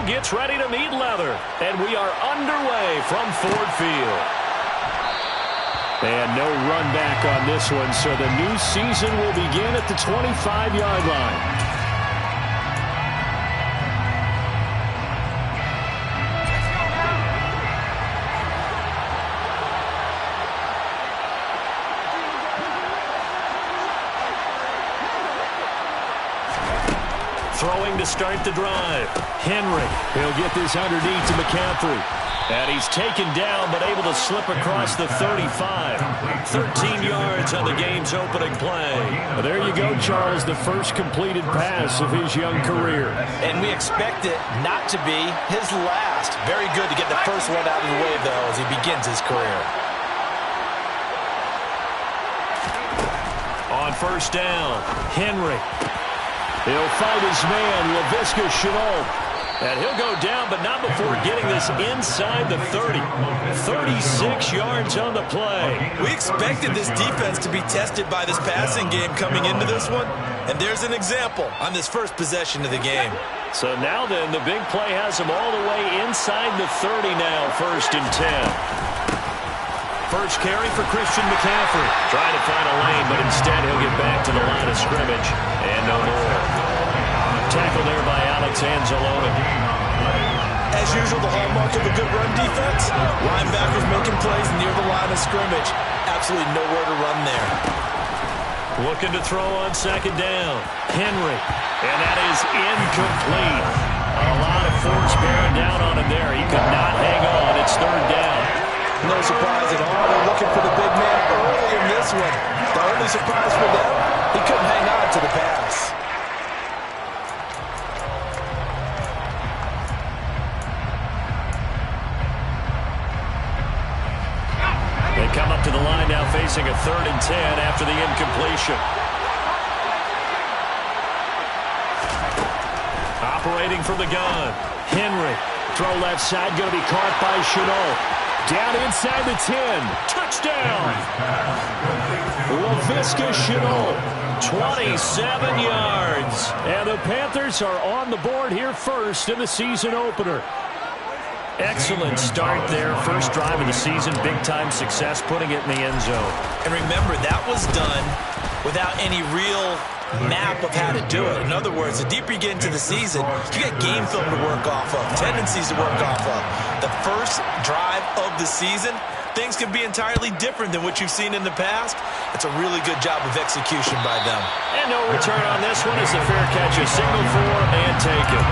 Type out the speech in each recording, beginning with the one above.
gets ready to meet leather. And we are underway from Ford Field. And no run back on this one, so the new season will begin at the 25-yard line. Throwing to start the drive. Henry. He'll get this underneath to McCaffrey. And he's taken down, but able to slip across the 35. 13 yards on the game's opening play. Well, there you go, Charles, the first completed pass of his young career. And we expect it not to be his last. Very good to get the first one out of the way, though, as he begins his career. On first down, Henry. He'll fight his man, Laviska Shenault. And he'll go down, but not before getting this inside the 30. 36 yards on the play. We expected this defense to be tested by this passing game coming into this one. And there's an example on this first possession of the game. So now then, the big play has him all the way inside the 30 now, 1st and 10. First carry for Christian McCaffrey. Trying to find a lane, but instead he'll get back to the line of scrimmage. And no more. Tackle there by Alex Anzalone. As usual, the hallmark of a good run defense. Linebackers making plays near the line of scrimmage. Absolutely nowhere to run there. Looking to throw on second down. Henry. And that is incomplete. A lot of force bearing down on him there. He could not hang on. It's 3rd down. No surprise at all. They're looking for the big man early in this one. The only surprise for them, he couldn't hang on to the pass. They come up to the line now facing a 3rd and 10 after the incompletion. Operating from the gun. Henry. Throw left side, going to be caught by Shenault. Down inside the 10. Touchdown! Laviska Shenault. 27 yards. And the Panthers are on the board here first in the season opener. Excellent start there. First drive of the season. Big-time success, putting it in the end zone. And remember, that was done without any real map of how to do it. In other words, the deeper you get into the season, you get game film to work off of, tendencies to work off of. The first drive of the season, things can be entirely different than what you've seen in the past. It's a really good job of execution by them. And no return on this one as the fair catch is signaled for and taken.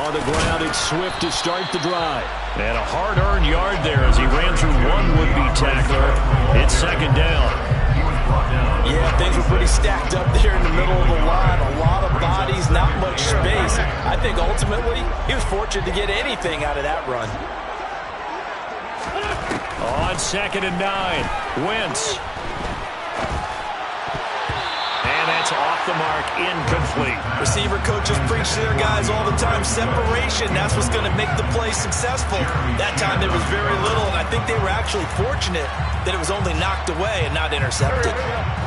On the ground, it's Swift to start the drive. And a hard-earned yard there as he ran through one would-be tackler. It's 2nd down. Yeah, things were pretty stacked up there in the middle of the line. A lot of bodies, not much space. I think ultimately he was fortunate to get anything out of that run. On 2nd and 9, Wentz. That's off the mark, incomplete. Receiver coaches preach to their guys all the time. Separation, that's what's going to make the play successful. That time there was very little, and I think they were actually fortunate that it was only knocked away and not intercepted.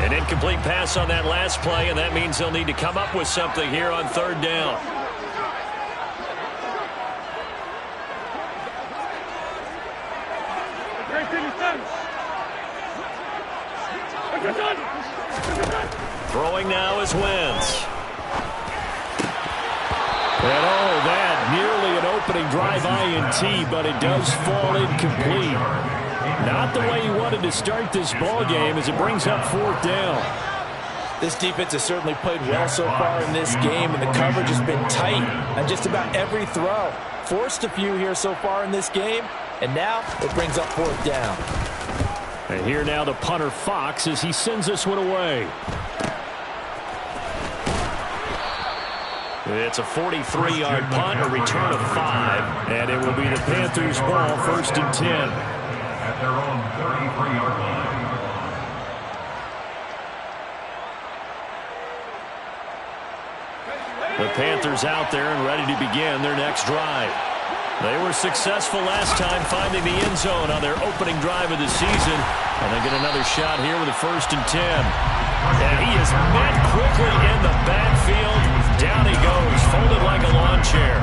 An incomplete pass on that last play, and that means they'll need to come up with something here on 3rd down. Throwing now is Wentz. And that nearly an opening drive INT, but it does fall incomplete. Not the way he wanted to start this ball game as it brings up 4th down. This defense has certainly played well so far in this game, and the coverage has been tight on just about every throw. Forced a few here so far in this game, and now it brings up 4th down. And here now the punter Fox as he sends this one away. It's a 43-yard punt, a return of 5, and it will be the Panthers' ball, 1st and 10. At their own 33-yard line. The Panthers out there and ready to begin their next drive. They were successful last time finding the end zone on their opening drive of the season. And they get another shot here with a 1st and 10. And he is met quickly in the backfield. Down he goes, folded like a lawn chair.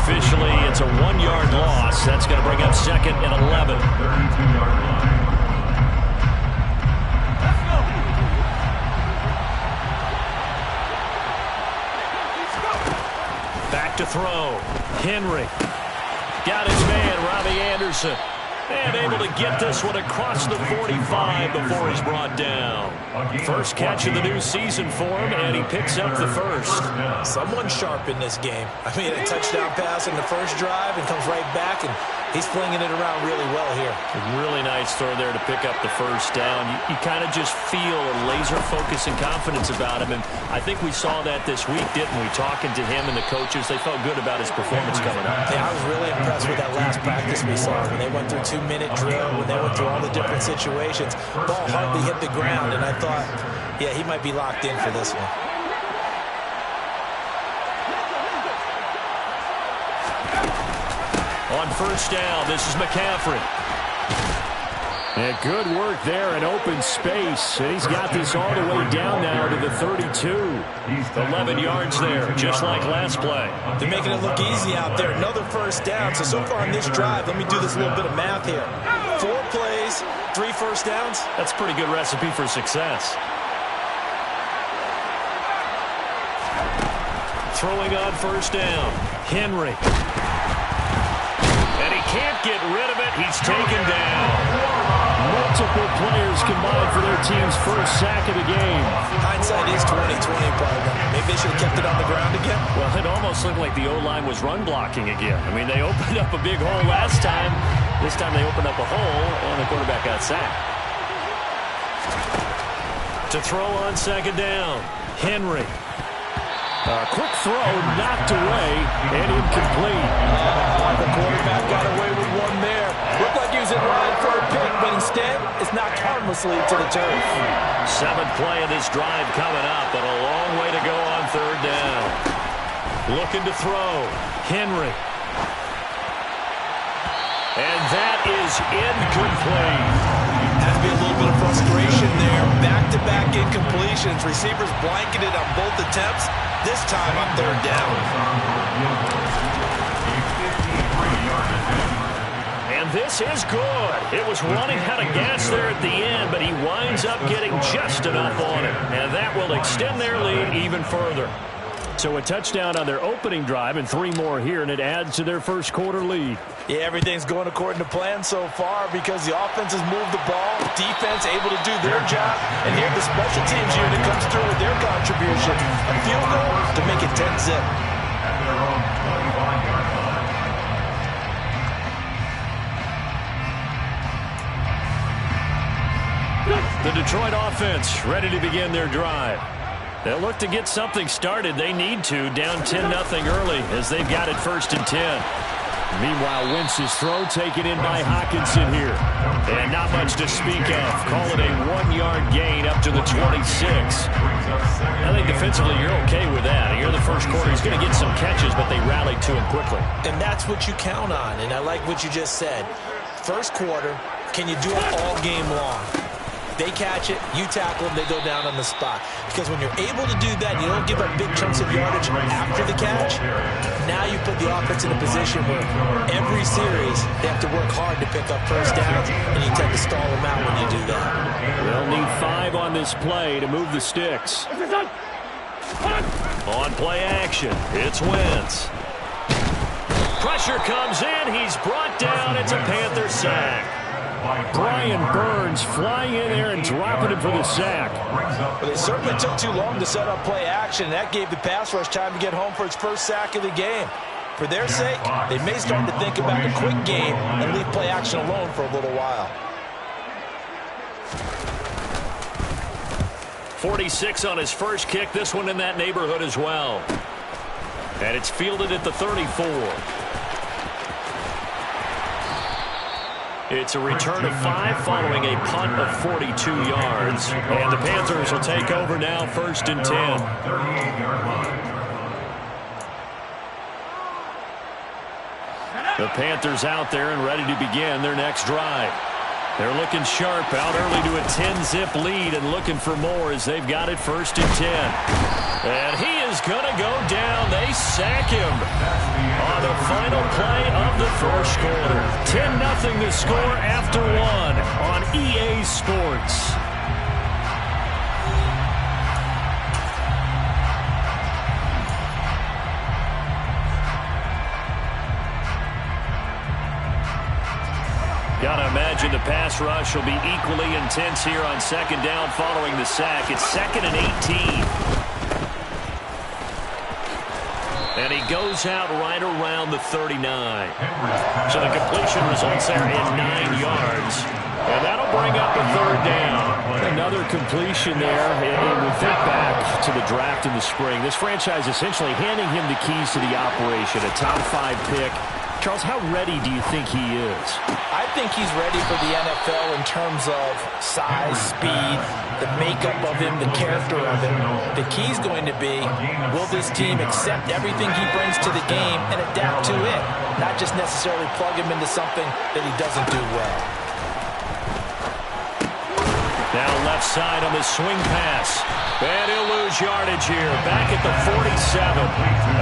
Officially, it's a 1-yard loss. That's going to bring up 2nd and 11. 32-yard line. Back to throw. Henry. Got his man, Robbie Anderson. And able to get this one across the 45 before he's brought down. First catch of the new season for him, and he picks up the first. Someone sharp in this game. I mean, a touchdown pass in the first drive and comes right back, and he's flinging it around really well here. A really nice throw there to pick up the first down. You kind of just feel a laser focus and confidence about him, and I think we saw that this week, didn't we? Talking to him and the coaches, they felt good about his performance coming up. Yeah, I was really impressed with that last practice we saw when they went through 2-minute drill, when they went through all the different situations. Ball hardly hit the ground, and I thought, yeah, he might be locked in for this one. On first down, this is McCaffrey. And good work there in open space. And he's got this all the way down now to the 32. 11 yards there, just like last play. They're making it look easy out there. Another first down. So far on this drive, let me do this little bit of math here. 4 plays, 3 first downs. That's a pretty good recipe for success. Throwing on first down, Henry. And he can't get rid of it. He's taken down. Multiple players combined for their team's first sack of the game. Hindsight is 20/20, partner. Maybe they should have kept it on the ground again. Well, it almost looked like the O-line was run blocking again. I mean, they opened up a big hole last time. This time they opened up a hole, and the quarterback got sacked. To throw on second down, Henry. A quick throw, knocked away, and incomplete. The quarterback got away with one there. Looked like he was in line for a pick, but instead, it's knocked harmlessly to the turf. 7th play of this drive coming up, but a long way to go on third down. Looking to throw, Henry. And that is incomplete. Has to be a little bit of frustration there. Back-to-back incompletions. Receivers blanketed on both attempts. This time on third down. And this is good. It was running out of gas there at the end, but he winds up getting just enough on it. And that will extend their lead even further. So a touchdown on their opening drive and 3 more here, and it adds to their first quarter lead. Yeah, everything's going according to plan so far because the offense has moved the ball, defense able to do their job, and here the special teams unit comes through with their contribution. A field goal to make it 10-zip. At their own 25-yard line. The Detroit offense ready to begin their drive. They'll look to get something started. They need to, down 10-0 early as they've got it 1st and 10. Meanwhile, Wentz's throw taken in by Hockenson here. And not much to speak of. Call it a 1-yard gain up to the 26. I think defensively you're okay with that. Here in the first quarter, he's going to get some catches, but they rallied to him quickly. And that's what you count on, and I like what you just said. First quarter, can you do it all game long? They catch it, you tackle them, they go down on the spot. Because when you're able to do that, you don't give up big chunks of yardage after the catch. Now you put the offense in a position where every series they have to work hard to pick up first downs, and you tend to stall them out when you do that. They'll need 5 on this play to move the sticks. On play action, it's Wentz. Pressure comes in, he's brought down, it's a Panther sack. Brian Burns flying in there and dropping him for the sack. But it certainly took too long to set up play action. That gave the pass rush time to get home for its first sack of the game. For their sake, they may start to think about the quick game and leave play action alone for a little while. 46 on his first kick. This one in that neighborhood as well. And it's fielded at the 34. It's a return of 5 following a punt of 42 yards. And the Panthers will take over now 1st and 10. 38-yard line. The Panthers out there and ready to begin their next drive. They're looking sharp, out early to a 10-zip lead and looking for more as they've got it 1st and 10. And he is going to go down. They sack him on the final play of the first quarter. 10-0 the score after one on EA Sports. Gotta imagine the pass rush will be equally intense here on 2nd down following the sack. It's 2nd and 18. And he goes out right around the 39. So the completion results there in 9 yards. And that'll bring up a 3rd down. Another completion there. And we think back to the draft in the spring. This franchise essentially handing him the keys to the operation, a top 5 pick. Charles, how ready do you think he is? I think he's ready for the NFL in terms of size, speed, the makeup of him, the character of him. The key's going to be, will this team accept everything he brings to the game and adapt to it, not just necessarily plug him into something that he doesn't do well. Now left side on the swing pass. And he'll lose yardage here. Back at the 47.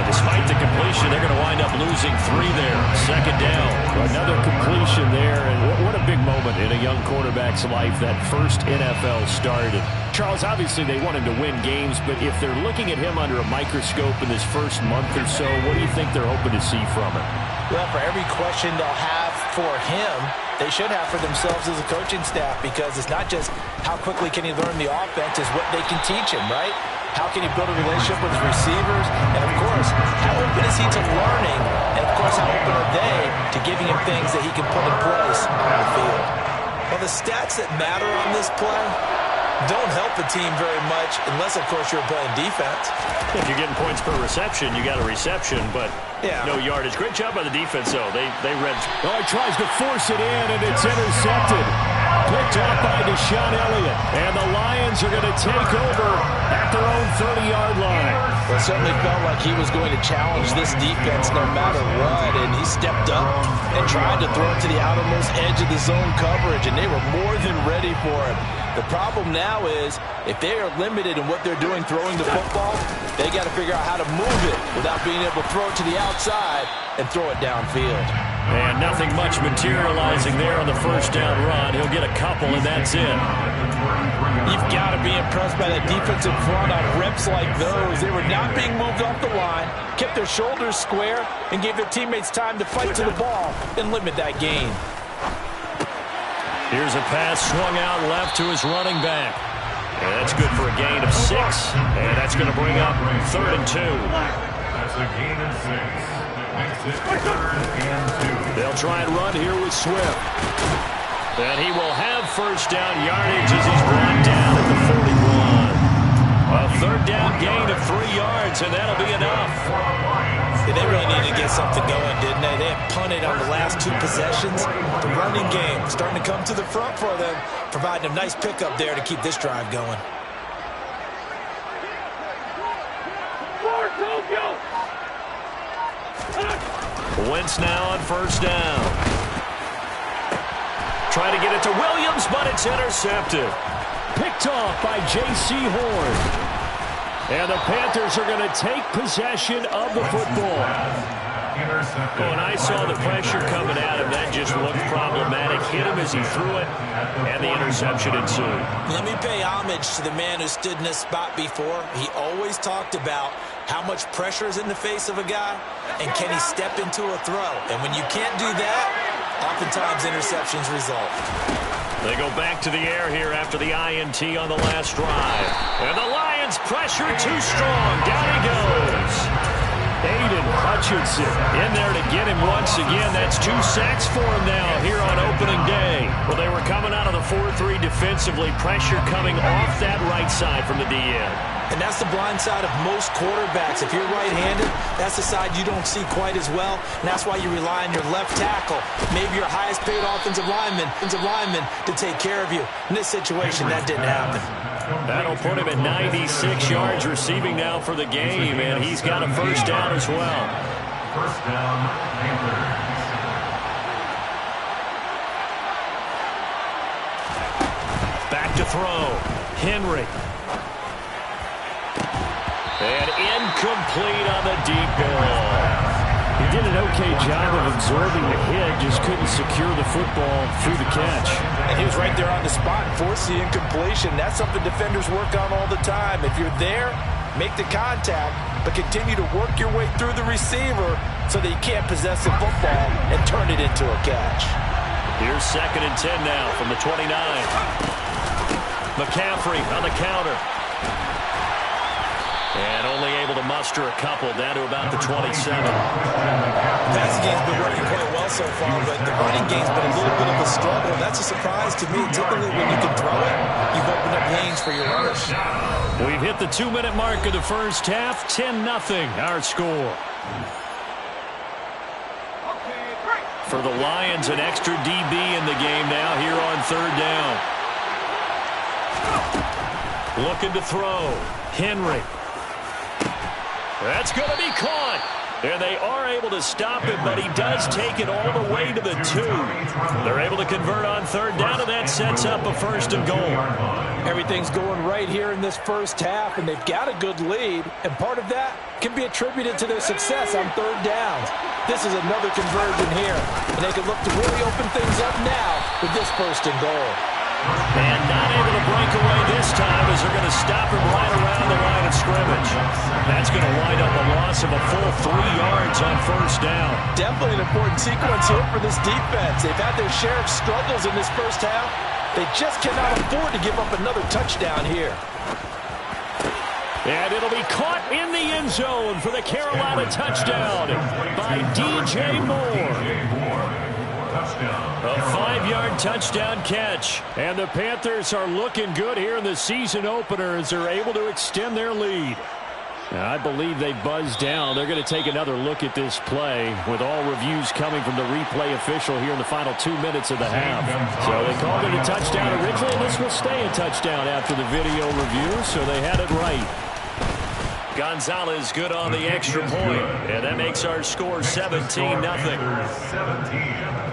Despite the completion, they're going to wind up losing 3 there. 2nd down. Another completion there. And what a big moment in a young quarterback's life, that first NFL started. Charles, obviously they want him to win games, but if they're looking at him under a microscope in this first month or so, what do you think they're hoping to see from him? Well, for every question they'll have for him, they should have for themselves as a coaching staff, because it's not just how quickly can he learn the offense, it's what they can teach him, right? How can he build a relationship with his receivers? And, of course, how open is he to learning? And, of course, how open are they to giving him things that he can put in place on the field? Well, the stats that matter on this play don't help the team very much unless, of course, you're playing defense. If you're getting points per reception, you got a reception, but no yardage. Great job by the defense, though. They read. Oh, he tries to force it in, and it's intercepted. Picked off by Deshaun Elliott. And the Lions are going to take over at their own 30-yard line. Well, it certainly felt like he was going to challenge this defense no matter what, and he stepped up and tried to throw it to the outermost edge of the zone coverage, and they were more than ready for it. The problem now is, if they are limited in what they're doing throwing the football, they got to figure out how to move it without being able to throw it to the outside and throw it downfield. And nothing much materializing there on the first down run. He'll get a couple, and that's it. You've got to be impressed by that defensive front on reps like those. They were not being moved off the line, kept their shoulders square, and gave their teammates time to fight to the ball and limit that gain. Here's a pass swung out left to his running back. And that's good for a gain of 6. And that's going to bring up 3rd and 2. That's a gain of 6. Makes it 3rd and 2. They'll try and run here with Swift. And he will have first down yardage as he's brought down at the 41. A 3rd down gain of 3 yards, and that'll be enough. Yeah, they really needed to get something going, didn't they? They had punted on the last 2 possessions. The running game starting to come to the front for them, providing a nice pickup there to keep this drive going. Wentz now on first down. Trying to get it to Williams, but it's intercepted. Picked off by J.C. Horn. And the Panthers are going to take possession of the football. When I saw the pressure coming at him, that just looked problematic. Hit him as he threw it, and the interception ensued. Let me pay homage to the man who stood in this spot before. He always talked about how much pressure is in the face of a guy, and can he step into a throw. And when you can't do that, oftentimes interceptions result. They go back to the air here after the INT on the last drive. And the Lions pressure too strong. Down he goes. Aiden Hutchinson in there to get him once again. That's 2 sacks for him now here on opening day. Well, they were coming out of the 4-3 defensively. Pressure coming off that right side from the DN. And that's the blind side of most quarterbacks. If you're right-handed, that's the side you don't see quite as well. And that's why you rely on your left tackle, maybe your highest-paid offensive lineman to take care of you. In this situation, that didn't happen. That'll put him at 96 yards receiving now for the game, and he's got a first down as well. First down, Panthers. throw. Henry. And incomplete on the deep ball. He did an okay job of absorbing the hit, just couldn't secure the football through the catch. And he was right there on the spot and forced the incompletion. That's something defenders work on all the time. If you're there, make the contact, but continue to work your way through the receiver so that you can't possess the football and turn it into a catch. Here's 2nd and 10 now from the 29. McCaffrey on the counter. And only able to muster a couple down to about the 27. Passing game's been working quite well so far, but the running game's been a little bit of a struggle. That's a surprise to me. Typically, when you can throw it, you've opened up lanes for your runners. We've hit the 2-minute mark of the first half. 10-0 our score. For the Lions, an extra DB in the game now here on 3rd down. Looking to throw. Henry. That's going to be caught. And they are able to stop it, but he does take it all the way to the 2. They're able to convert on 3rd down, and that sets up a 1st and goal. Everything's going right here in this first half, and they've got a good lead, and part of that can be attributed to their success on 3rd downs. This is another conversion here, and they can look to really open things up now with this 1st and goal. And not able to break away this time as they're going to stop him right around the line of scrimmage. That's going to wind up a loss of a full 3 yards on 1st down. Definitely an important sequence here for this defense. They've had their share of struggles in this first half. They just cannot afford to give up another touchdown here. And it'll be caught in the end zone for the Carolina touchdown by DJ Moore. A 5-yard touchdown catch. And the Panthers are looking good here in the season opener as they're able to extend their lead. Now, I believe they buzzed down. They're going to take another look at this play with all reviews coming from the replay official here in the final 2 minutes of the half. So they called it a touchdown originally, and this will stay a touchdown after the video review, so they had it right. Gonzalez good on the extra point, and that makes our score 17-0. 17.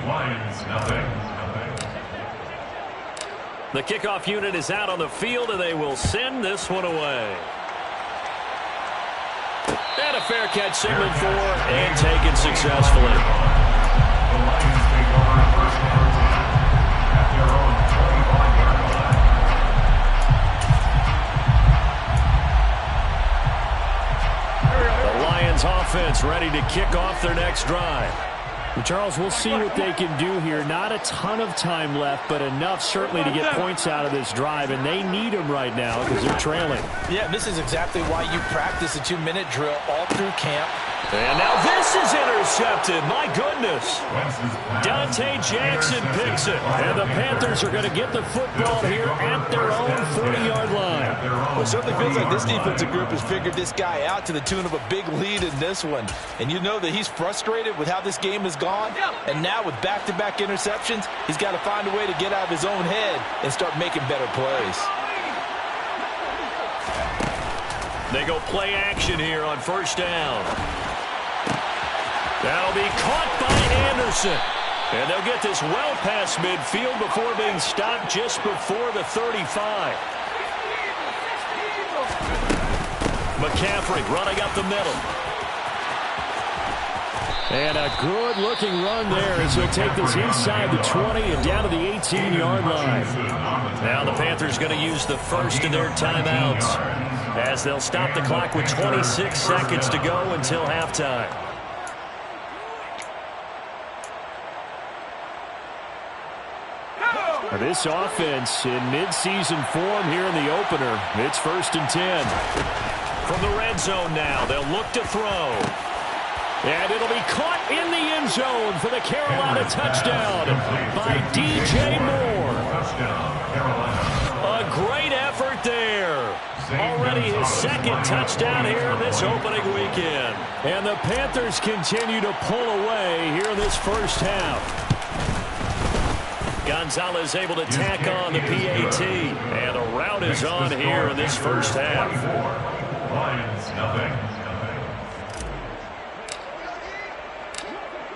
Lions, nothing. The kickoff unit is out on the field, and they will send this one away. And a fair catch signaled for and taken successfully. The Lions take over 1st and 10 at their own 25-yard line. The Lions offense ready to kick off their next drive. Well, Charles, we'll see what they can do here. Not a ton of time left, but enough certainly to get points out of this drive, and they need them right now because they're trailing. Yeah, this is exactly why you practice a 2-minute drill all through camp. And now this is intercepted. My goodness. Dante Jackson picks it. And the Panthers are going to get the football here at their own 40-yard line. Well, it certainly feels like this defensive group has figured this guy out to the tune of a big lead in this one. And you know that he's frustrated with how this game has gone. And now with back-to-back interceptions, he's got to find a way to get out of his own head and start making better plays. They go play action here on 1st down. That'll be caught by Anderson. And they'll get this well past midfield before being stopped just before the 35. McCaffrey running up the middle. And a good-looking run there as he'll take this inside the 20 and down to the 18-yard line. Now the Panthers going to use the first of their timeouts as they'll stop the clock with 26 seconds to go until halftime. This offense in midseason form here in the opener. It's 1st and 10. From the red zone now, they'll look to throw. And it'll be caught in the end zone for the Carolina touchdown by DJ Moore. A great effort there. Already his 2nd touchdown here in this opening weekend. And the Panthers continue to pull away here in this first half. Gonzalez able to tack on the PAT. And a rout is on here in this first half. Lions, nothing.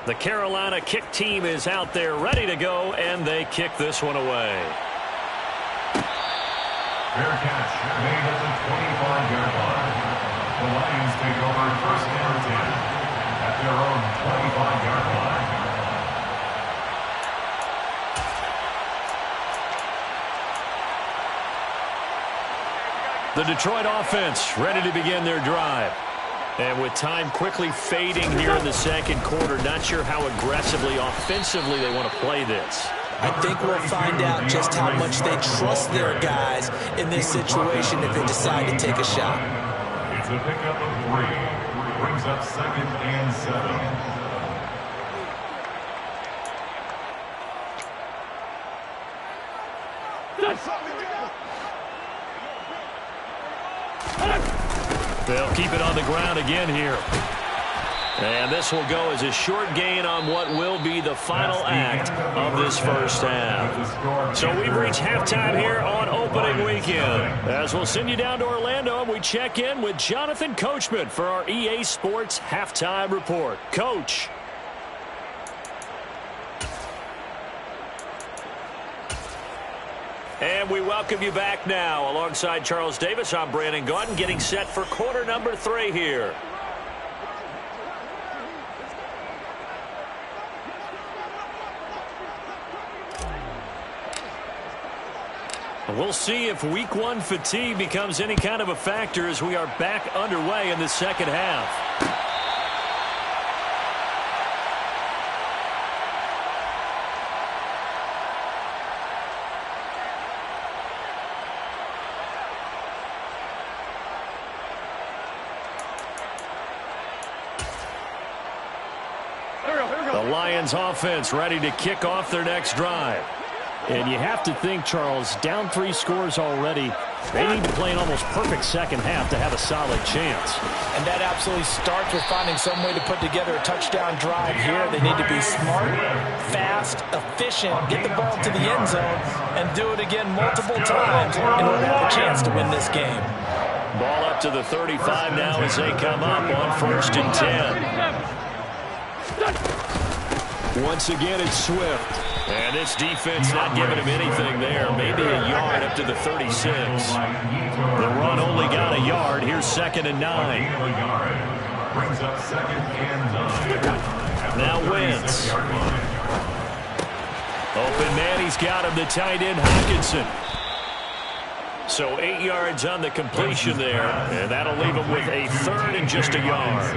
The Carolina kick team is out there ready to go, and they kick this one away. Fair catch made at the 25-yard line. The Lions take over first and 10 at their own 25-yard line. The Detroit offense ready to begin their drive. And with time quickly fading here in the second quarter, not sure how aggressively, offensively they want to play this. I think we'll find out just how much they trust their guys in this situation if they decide to take a shot. It's a pickup of 3. Brings up second and 7. They'll keep it on the ground again here. And this will go as a short gain on what will be the final act of this first half. So we've reached halftime here on opening weekend. As we'll send you down to Orlando, and we check in with Jonathan Coachman for our EA Sports Halftime Report. Coach. And we welcome you back now. Alongside Charles Davis, I'm Brandon Gaudin, getting set for quarter number 3 here. We'll see if week 1 fatigue becomes any kind of a factor as we are back underway in the second half. The Lions offense ready to kick off their next drive. And you have to think, Charles, down 3 scores already. They need to play an almost perfect second half to have a solid chance. And that absolutely starts with finding some way to put together a touchdown drive here. They need to be smart, fast, efficient, get the ball to the end zone, and do it again multiple times in order to have a chance to win this game. Ball up to the 35 now as they come up on first and 10. Once again, it's Swift. And this defense not giving him anything there. Maybe a yard up to the 36. The run only got a yard. Here's second and 9. Brings up second and 9. Now Wentz. Open man, he's got him, the tight end Hockenson. So 8 yards on the completion there. And that'll leave him with a third and just a yard.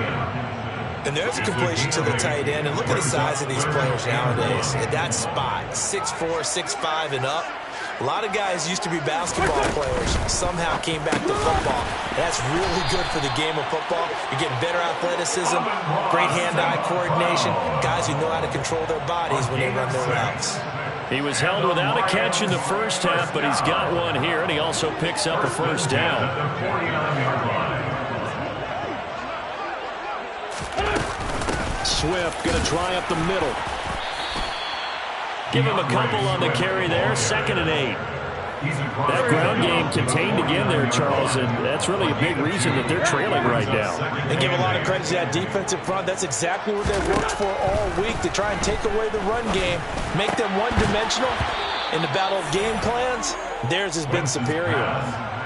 And there's a completion to the tight end. And look at the size of these players nowadays. At that spot, 6'4", 6'5", and up. A lot of guys used to be basketball players. Somehow came back to football. That's really good for the game of football. You're getting better athleticism, great hand-eye coordination. Guys who know how to control their bodies when they run their routes. He was held without a catch in the first half, but he's got one here, and he also picks up a first down. Swift going to try up the middle. Give him a couple on the carry there. Second and 8. That ground game contained again there, Charles, and that's really a big reason that they're trailing right now. They give a lot of credit to that defensive front. That's exactly what they worked for all week, to try and take away the run game, make them one-dimensional. In the battle of game plans, theirs has been superior.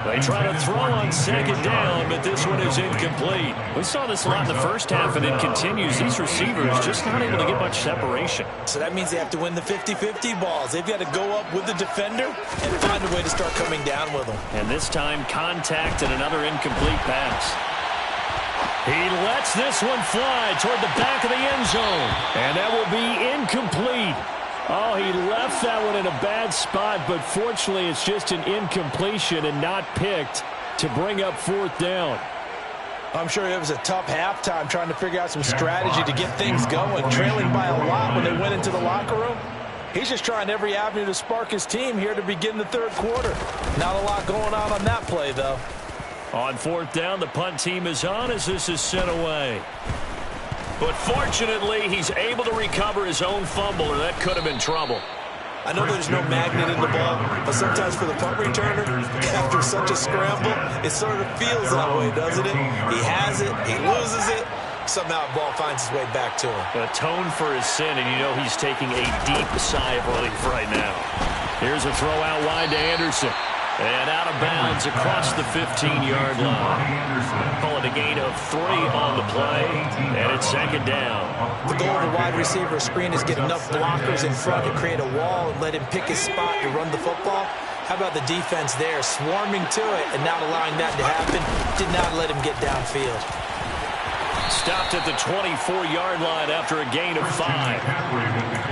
They try to throw on second down, but this one is incomplete. We saw this a lot in the first half, and it continues. These receivers just not able to get much separation. So that means they have to win the 50-50 balls. They've got to go up with the defender and find a way to start coming down with them. And this time, contact and another incomplete pass. He lets this one fly toward the back of the end zone, and that will be incomplete. Oh, he left that one in a bad spot, but fortunately it's just an incompletion and not picked to bring up fourth down. I'm sure it was a tough halftime trying to figure out some strategy to get things going, trailing by a lot when they went into the locker room. He's just trying every avenue to spark his team here to begin the third quarter. Not a lot going on that play, though. On fourth down, the punt team is on as this is sent away. But fortunately, he's able to recover his own fumble, or that could have been trouble. I know there's no magnet in the ball, but sometimes for the punt returner, after such a scramble, it sort of feels that way, doesn't it? He has it, he loses it, somehow the ball finds its way back to him. Atone for his sin, and you know he's taking a deep sigh of relief right now. Here's a throw out wide to Anderson. And out of bounds across the 15-yard line. Call it a gain of 3 on the play, and it's second down. The goal of a wide receiver screen is get enough blockers in front to create a wall and let him pick his spot to run the football. How about the defense there, swarming to it and not allowing that to happen? Did not let him get downfield. Stopped at the 24-yard line after a gain of 5.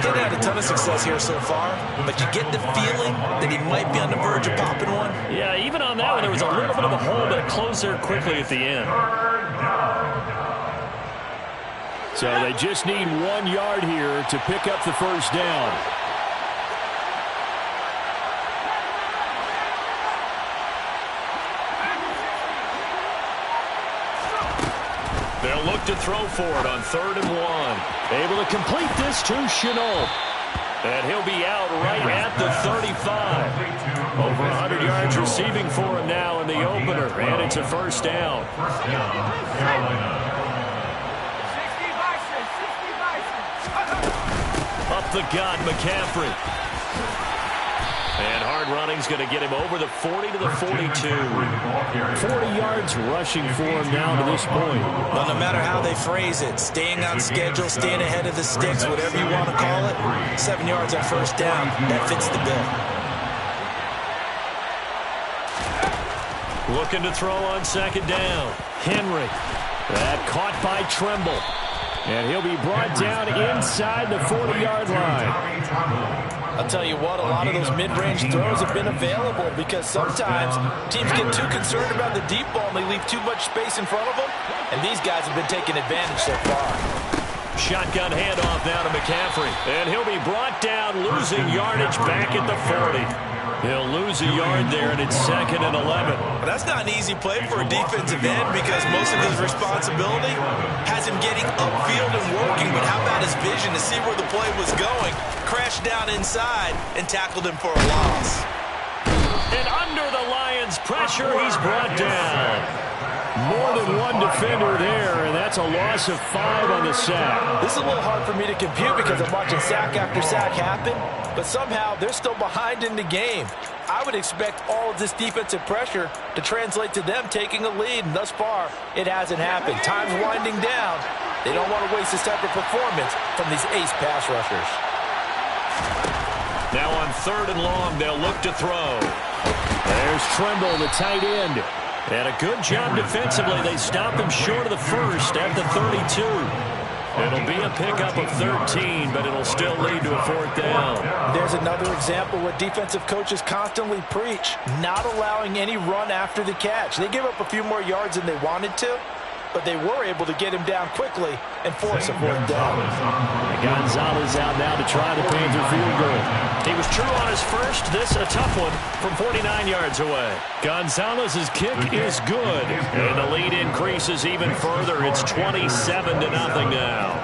Didn't have a ton of success here so far, but you get the feeling that he might be on the verge of popping one. Yeah, even on that one, there was a little bit of a hole, but it closed there quickly at the end. So they just need 1 yard here to pick up the first down. They'll look to throw for it on 3rd and 1. Able to complete this to Chenault. And he'll be out right at the 35. Over 100 yards receiving for him now in the opener. And it's a first down. Up the gut, McCaffrey. And hard running's going to get him over the 40 to the 42. 40 yards rushing for him now to this point. Well, no matter how they phrase it, staying on schedule, staying ahead of the sticks, whatever you want to call it, 7 yards on first down, that fits the bill. Looking to throw on second down. Henry. That caught by Tremble. And he'll be brought down inside the 40-yard line. I'll tell you what, a lot of those mid-range throws have been available because sometimes teams get too concerned about the deep ball and they leave too much space in front of them, and these guys have been taking advantage so far. Shotgun handoff now to McCaffrey, and he'll be brought down, losing yardage back at the 40. He'll lose a yard there, and it's 2nd and 11. Well, that's not an easy play for a defensive end because most of his responsibility has him getting upfield and working, but how about his vision to see where the play was going? Crashed down inside and tackled him for a loss. And under the Lions' pressure, he's brought down. More than one defender there, and that's a loss of 5 on the sack. This is a little hard for me to compute because I'm watching sack after sack happen, but somehow they're still behind in the game. I would expect all of this defensive pressure to translate to them taking a lead, and thus far, it hasn't happened. Time's winding down. They don't want to waste this type of performance from these ace pass rushers. Now on 3rd and long, they'll look to throw. There's Tremble, the tight end. And a good job defensively. They stopped him short of the first at the 32. It'll be a pickup of 13, but it'll still lead to a 4th down. There's another example what defensive coaches constantly preach, not allowing any run after the catch. They give up a few more yards than they wanted to, but they were able to get him down quickly and force a 4th down. Gonzalez out now to try the Panther field goal. He was true on his first. This a tough one from 49 yards away. Gonzalez's kick is good. And the lead increases even further. It's 27-0 now.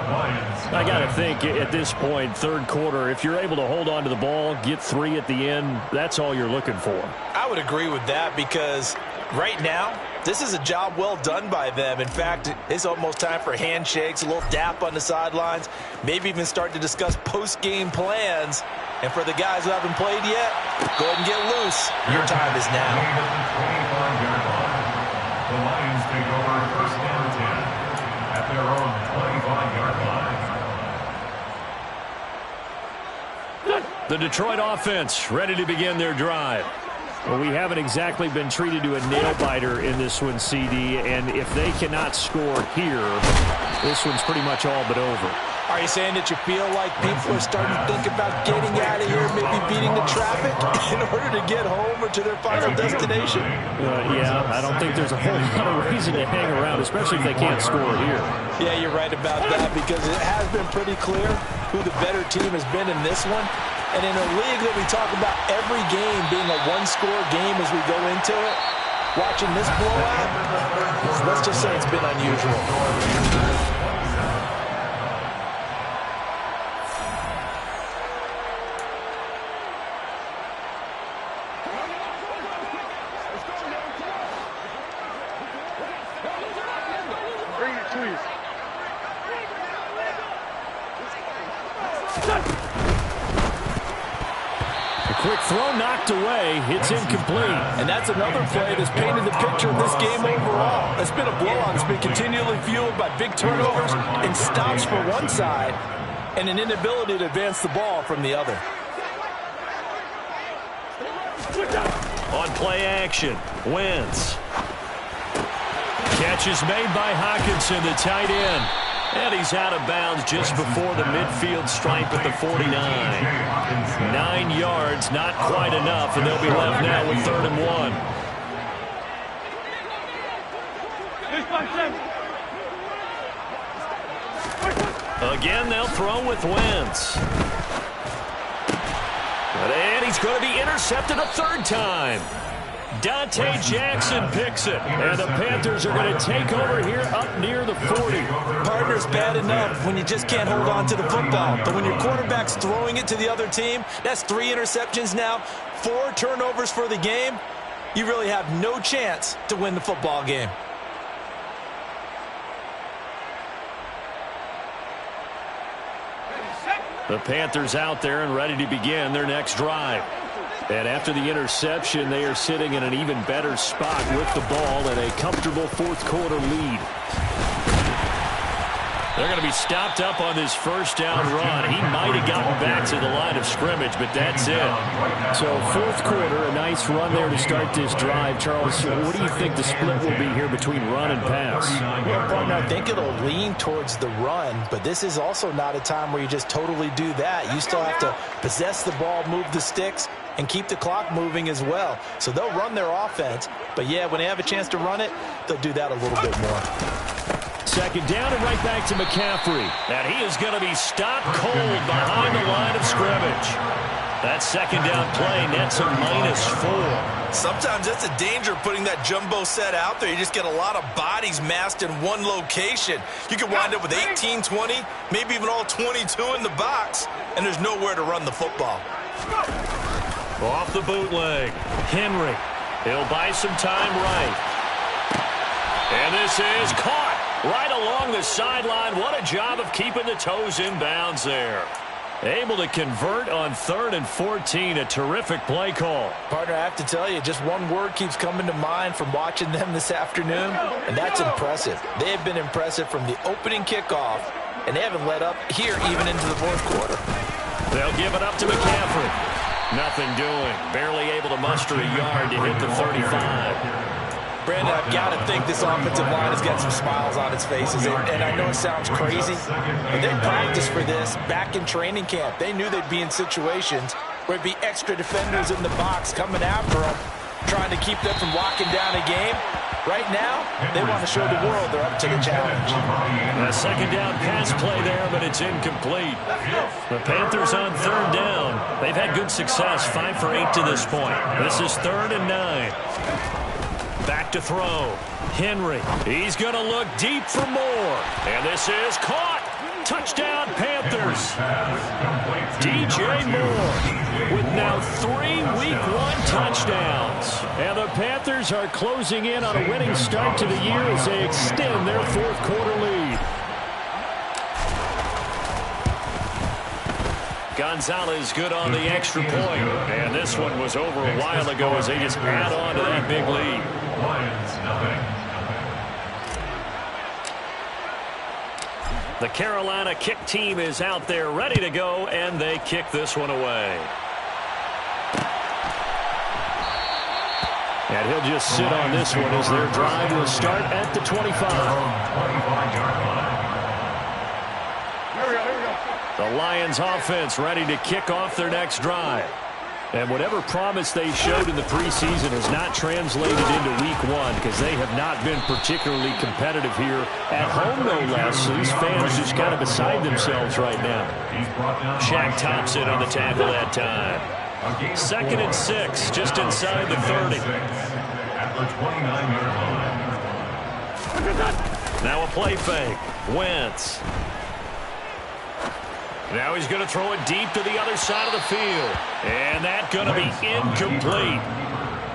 I got to think at this point, 3rd quarter, if you're able to hold on to the ball, get 3 at the end, that's all you're looking for. I would agree with that because right now, this is a job well done by them. In fact, it's almost time for handshakes, a little dap on the sidelines, maybe even start to discuss post-game plans. And for the guys who haven't played yet, go ahead and get loose. Your time is now. The Lions take over 1st and 10 at their own 25-yard line. The Detroit offense ready to begin their drive. Well, we haven't exactly been treated to a nail-biter in this one, CD, and if they cannot score here, this one's pretty much all but over. Are you saying that you feel like people are starting to think about getting out of here, maybe beating the traffic in order to get home or to their final destination? Yeah, I don't think there's a whole lot of reason to hang around, especially if they can't score here. Yeah, you're right about that because it has been pretty clear who the better team has been in this one. And in a league that we talk about every game being a one-score game as we go into it, watching this blowout, let's just say it's been unusual. quick throw knocked away. It's incomplete. And that's another play that's painted the picture of this game overall. It's been a blowout. It's been continually fueled by big turnovers and stops for one side and an inability to advance the ball from the other. On play action, Wentz. Catch is made by Hockenson, the tight end. And he's out of bounds just before the midfield stripe at the 49. 9 yards, not quite enough, and they'll be left now with 3rd and 1. Again, they'll throw with Wentz. And he's going to be intercepted a 3rd time. Dante Jackson picks it, and the Panthers are going to take over here up near the 40. Partner's bad enough when you just can't hold on to the football. But when your quarterback's throwing it to the other team, that's 3 interceptions now, 4 turnovers for the game. You really have no chance to win the football game. The Panthers out there and ready to begin their next drive. And after the interception, they are sitting in an even better spot with the ball and a comfortable 4th quarter lead. They're going to be stopped up on this 1st down run. He might have gotten back to the line of scrimmage, but that's it. So 4th quarter, a nice run there to start this drive. Charles, what do you think the split will be here between run and pass? Well, partner, I think it'll lean towards the run, but this is also not a time where you just totally do that. You still have to possess the ball, move the sticks, and keep the clock moving as well. So they'll run their offense, but yeah, when they have a chance to run it, they'll do that a little bit more. 2nd down and right back to McCaffrey. And he is going to be stopped cold behind the line of scrimmage. That 2nd down play nets a -4. Sometimes that's a danger putting that jumbo set out there. You just get a lot of bodies massed in one location. You could wind up with 18, 20, maybe even all 22 in the box, and there's nowhere to run the football. Off the bootleg, Henry. He'll buy some time right. And this is caught right along the sideline. What a job of keeping the toes in bounds there. Able to convert on 3rd and 14. A terrific play call. Partner, I have to tell you, just one word keeps coming to mind from watching them this afternoon, and that's impressive. They have been impressive from the opening kickoff, and they haven't let up here even into the 4th quarter. They'll give it up to McCaffrey. Nothing doing. Barely able to muster a yard to hit the 35. Brandon, I've got to think this offensive line has got some smiles on its faces, and I know it sounds crazy, but they practiced for this back in training camp. They knew they'd be in situations where it'd be extra defenders in the box coming after them, trying to keep them from locking down a game. Right now, they want to show the world they're up to the challenge. A 2nd down pass play there, but it's incomplete. The Panthers on 3rd down. They've had good success, 5 for 8 to this point. This is 3rd and 9. Back to throw. Henry. He's going to look deep for more. And this is caught. Touchdown, Panthers. DJ Moore with now 3 Week 1 touchdowns. And the Panthers are closing in on a winning start to the year as they extend their 4th quarter lead. Gonzalez good on the extra point. And this one was over a while ago as they just add on to that big lead. Lions, nothing. The Carolina kick team is out there ready to go, and they kick this one away. And he'll just sit on this one as their drive will start at the 25. The Lions offense ready to kick off their next drive. And whatever promise they showed in the preseason has not translated into Week 1 because they have not been particularly competitive here at home, no less. So these fans just kind of beside themselves right now. Shaq Thompson on the tackle that time. 2nd and 6, just inside the 30. At the 29-yard line. Now a play fake. Wentz. Now he's going to throw it deep to the other side of the field. And that's going to be incomplete.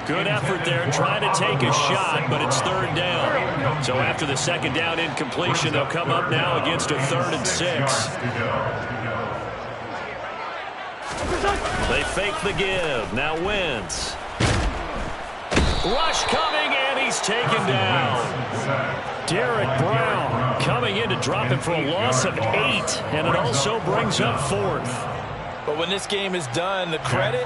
Good effort there trying to take a shot, but it's 3rd down. So after the 2nd down incompletion, they'll come up now against a 3rd and 6. They fake the give. Now Wentz. Rush coming, and he's taken down. Derek Brown coming in to drop him for a loss of 8, and it also brings up 4th. But when this game is done, the credit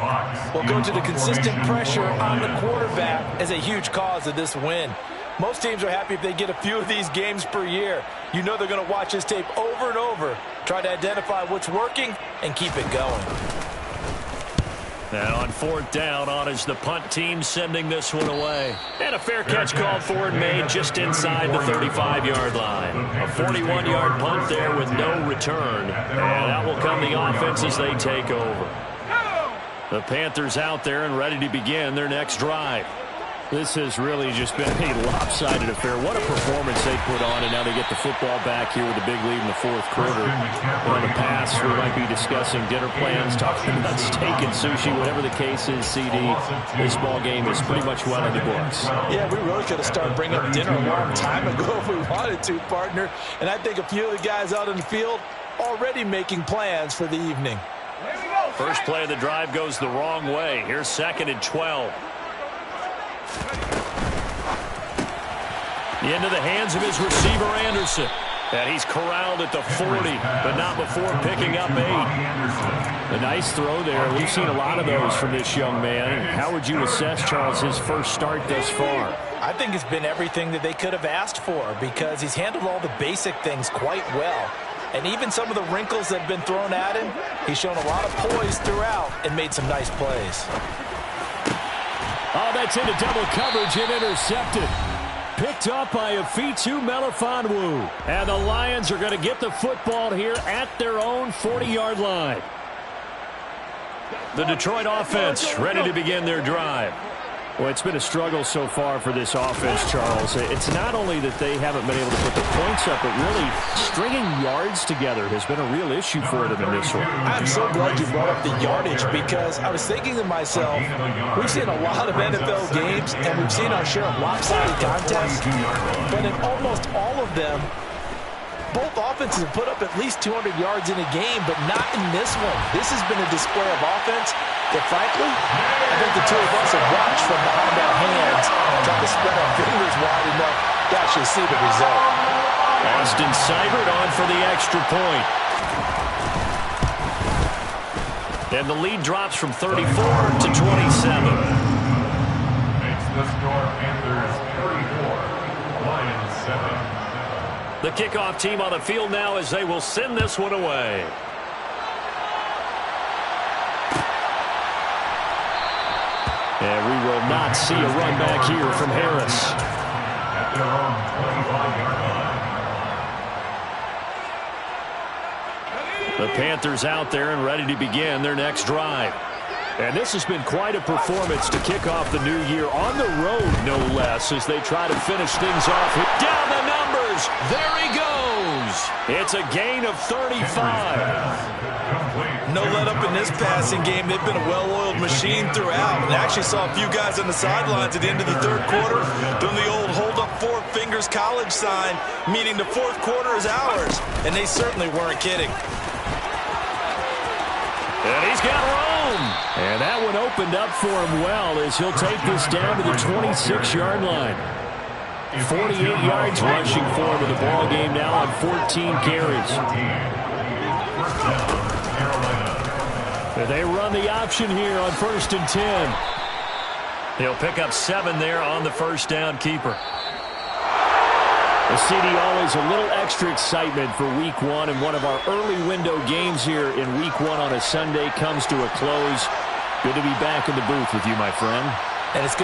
will go to the consistent pressure on the quarterback as a huge cause of this win. Most teams are happy if they get a few of these games per year. You know they're going to watch this tape over and over, try to identify what's working, and keep it going. Now on 4th down, on is the punt team sending this one away. And a fair catch called for and made just inside the 35-yard line. A 41-yard punt there with no return. And that will come the offense as they take over. The Panthers out there and ready to begin their next drive. This has really just been a lopsided affair. What a performance they put on, and now they get the football back here with a big lead in the 4th quarter. On the pass, we might be discussing dinner plans, talking about steak and sushi, whatever the case is, CD. This ball game is pretty much well in the books. Yeah, we really could have started bringing up dinner a long time ago if we wanted to, partner. And I think a few of the guys out in the field already making plans for the evening. First play of the drive goes the wrong way. Here's 2nd and 12. Into the hands of his receiver, Anderson. And he's corralled at the 40, but not before picking up 8. A nice throw there. We've seen a lot of those from this young man. How would you assess, Charles, his first start thus far? I think it's been everything that they could have asked for because he's handled all the basic things quite well. And even some of the wrinkles that have been thrown at him, he's shown a lot of poise throughout and made some nice plays. Oh, that's into double coverage and intercepted. Picked up by Afitu Melifonwu. And the Lions are going to get the football here at their own 40-yard line. The Detroit offense ready to begin their drive. Well, it's been a struggle so far for this offense, Charles. It's not only that they haven't been able to put the points up, but really stringing yards together has been a real issue for them in this one. I'm so glad you brought up the yardage because I was thinking to myself, we've seen a lot of NFL games and we've seen our share of lopsided contests, but in almost all of them, both offenses have put up at least 200 yards in a game, but not in this one. This has been a display of offense that, frankly, I think the two of us have watched from behind our hands, trying to spread our fingers wide enough to actually see the result. Austin Seibert on for the extra point. And the lead drops from 34 to 27. Makes the score Panthers 34, Lions 7. The kickoff team on the field now as they will send this one away. And we will not see a run back here from Harris. At their own 25-yard line. The Panthers out there and ready to begin their next drive. And this has been quite a performance to kick off the new year on the road, no less, as they try to finish things off. Down the numbers. There he goes. It's a gain of 35. No let up in this passing game. They've been a well-oiled machine throughout. And actually saw a few guys on the sidelines at the end of the 3rd quarter doing the old hold up 4 fingers college sign, meaning the 4th quarter is ours. And they certainly weren't kidding. And he's got room. And that one opened up for him well as he'll take this down to the 26-yard line. 48 yards rushing for him in the ball game now on 14 carries. They run the option here on 1st and 10. He'll pick up 7 there on the first down keeper. The CD always a little extra excitement for week 1, and one of our early window games here in week 1 on a Sunday comes to a close. Good to be back in the booth with you, my friend. And it's good